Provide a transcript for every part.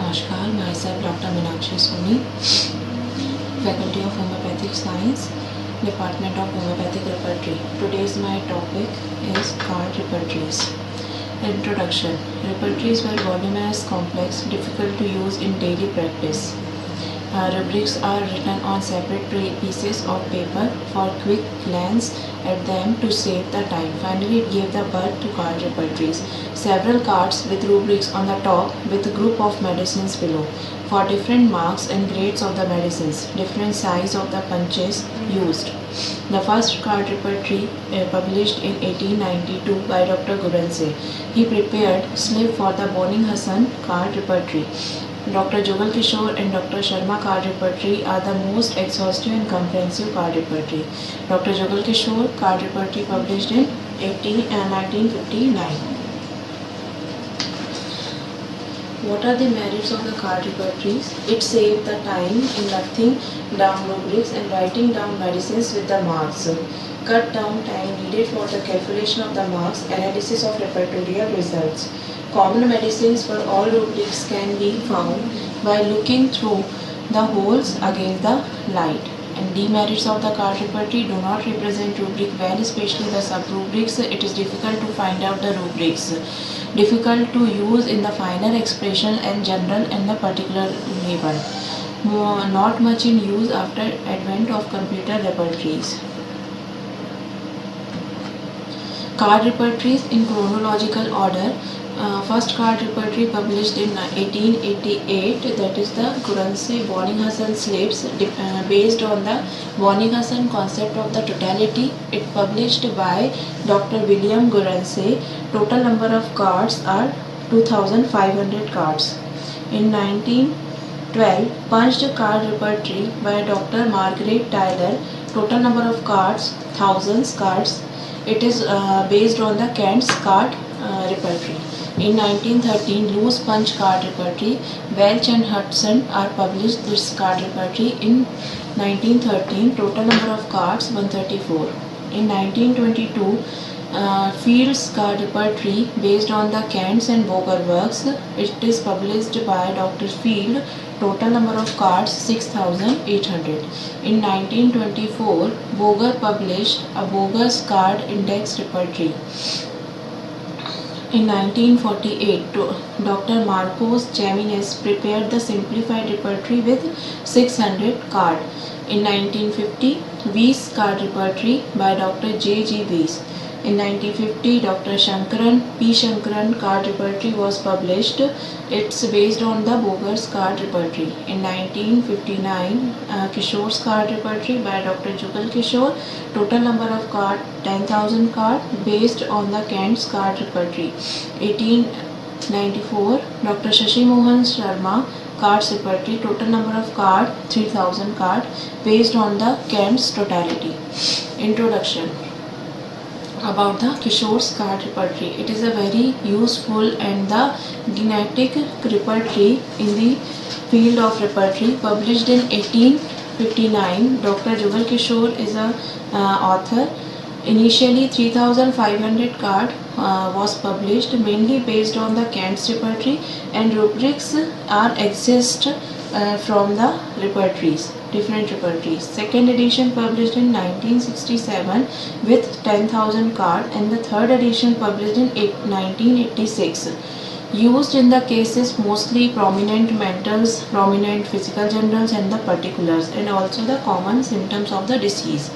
Namaskar, myself Dr. Meenakshi Soni, Faculty of Homeopathic Science, Department of Homeopathic Repertory. Today's my topic is card repertories. Introduction. Repertories were voluminous, complex, difficult to use in daily practice. Rubrics are written on separate pieces of paper for quick glance at them to save the time. Finally, it gave the birth to card repertories. Several cards with rubrics on the top with a group of medicines below. For different marks and grades of the medicines, different size of the punches used. The first card repertory published in 1892 by Dr. Guranse. He prepared slip for the Boning Hassan card repertory. Dr. Jugal Kishore and Dr. Sharma card repertory are the most exhaustive and comprehensive card repertory. Dr. Jugal Kishore card repertory published in 1959. What are the merits of the card repertories? It saved the time in nothing down rubrics and writing down medicines with the marks. Cut down time needed for the calculation of the marks, analysis of repertorial results. Common medicines for all rubrics can be found by looking through the holes against the light. And demerits of the card repertory do not represent rubric well, especially the sub-rubrics. It is difficult to find out the rubrics. Difficult to use in the final expression and general and the particular label. Not much in use after advent of computer repertories. Card repertories in chronological order. First card repertory published in 1888, that is the Guranse Boning Hassan slips, based on the Boning Hassan concept of the totality. It published by Dr. William Guranse. Total number of cards are 2500 cards. In 1912, punched card repertory by Dr. Margaret Tyler. Total number of cards, thousands cards. It is based on the Kent's card repertory. In 1913, loose punch card repertory. Welch and Hudson are published this card repertory in 1913. Total number of cards 134. In 1922, Field's card repertory based on the Kent's and Boger works. It is published by Dr. Field. Total number of cards 6800. In 1924, Boger published a Boger's card index repertory. In 1948, Dr. Marcos Chamines prepared the simplified repertory with 600 cards. In 1950, Weiss card repertory by Dr. J.G. Weiss. In 1950, Dr. P. Shankaran card repertory was published. It's based on the Boger's card repertory. In 1959, Kishore's card repertory by Dr. Jugal Kishore. Total number of cards 10,000 cards based on the Kent's card repertory. 1894, Dr. Shashi Mohan Sharma cards repertory. Total number of cards 3,000 cards based on the Kent's totality. Introduction. About the Kishore's card repertory. It is a very useful and the genetic repertory in the field of repertory. Published in 1859, Dr. Jugal Kishore is a author. Initially 3500 card was published, mainly based on the Kent's repertory, and rubrics are exist from the repertories, different repertories. Second edition published in 1967 with 10,000 card, and the third edition published in 1986. Used in the cases mostly prominent mentals, prominent physical generals and the particulars, and also the common symptoms of the disease.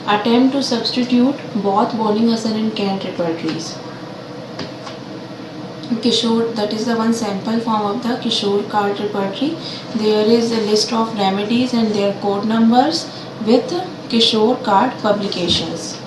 Attempt to substitute both Boning Hassan and Kent repertories. Kishore, that is the one sample form of the Kishore card repertory. There is a list of remedies and their code numbers with Kishore card publications.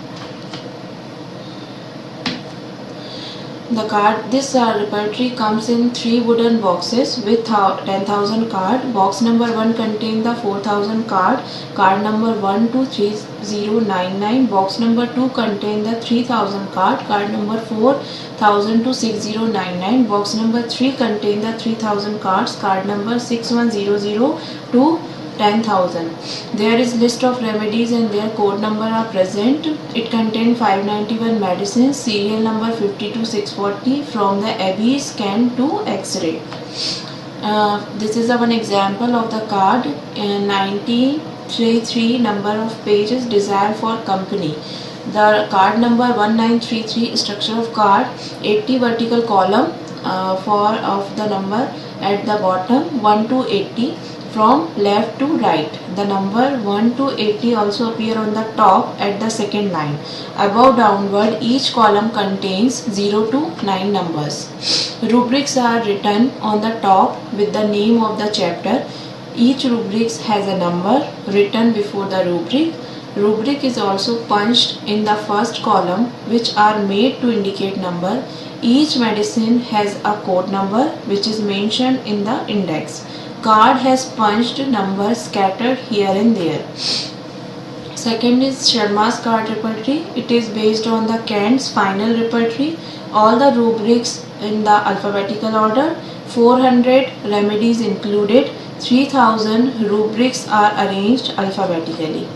This repertory comes in 3 wooden boxes with 10,000 card. Box number 1 contains the 4,000 card. Card number 1 to 3099. Box number 2 contains the 3,000 card. Card number 4,000 to 6099. Box number 3 contains the 3,000 cards. Card number 6100 to 10,000. There is list of remedies and their code number are present. It contains 591 medicines, serial number 52640 from the Abbey scan to X-ray. This is one example of the card. 1933 number of pages desired for company. The card number 1933 structure of card, 80 vertical column for of the number at the bottom 1 to 80 from left to right. The number 1 to 80 also appear on the top at the second line. Above downward, each column contains 0 to 9 numbers. Rubrics are written on the top with the name of the chapter. Each rubric has a number written before the rubric. Rubric is also punched in the first column, which are made to indicate number. Each medicine has a code number which is mentioned in the index. Card has punched numbers scattered here and there. Second is Sharma's card repertory. It is based on the Kant's final repertory. All the rubrics in the alphabetical order. 400 remedies included. 3000 rubrics are arranged alphabetically.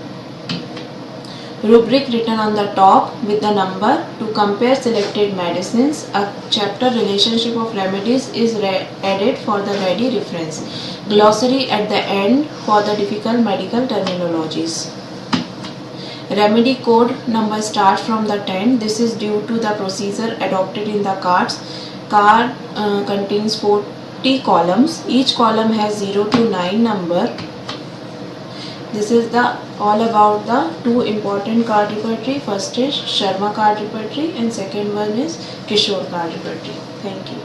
Rubric written on the top with the number to compare selected medicines. A chapter relationship of remedies is added for the ready reference. Glossary at the end for the difficult medical terminologies. Remedy code number starts from the 10. This is due to the procedure adopted in the cards. Card contains 40 columns. Each column has 0 to 9 number. This is all about the two important card repertory. First is Sharma card repertory and second one is Kishore card repertory. Thank you.